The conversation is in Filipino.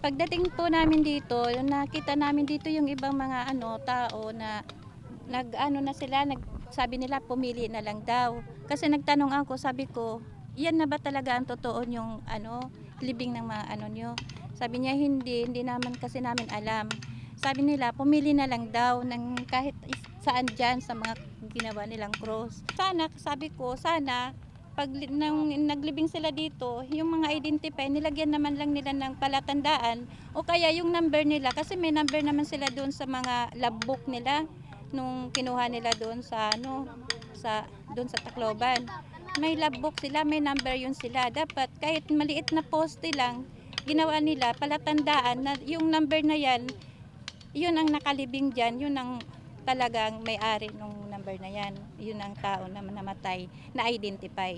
Pagdating po namin dito, nakita namin dito yung ibang mga tao na nag-ano na sila, sabi nila pumili na lang daw. Kasi nagtanong ako, sabi ko, yan na ba talaga ang totoo yung libing ng mga nyo? Sabi niya, hindi naman kasi namin alam. Sabi nila, pumili na lang daw ng kahit saan dyan sa mga ginawa nilang cross. Sana, sabi ko, sana, pag naglibing sila dito, yung mga identify, nilagyan naman lang nila ng palatandaan o kaya yung number nila kasi may number naman sila doon sa mga logbook nila nung kinuha nila doon sa doon sa Tacloban. May logbook sila, may number yun sila. Dapat kahit maliit na poste lang, ginawa nila palatandaan na yung number na yan, yun ang nakalibing diyan, yun ang talagang may-ari ng number na yan. Yun ang tao na namatay na identify.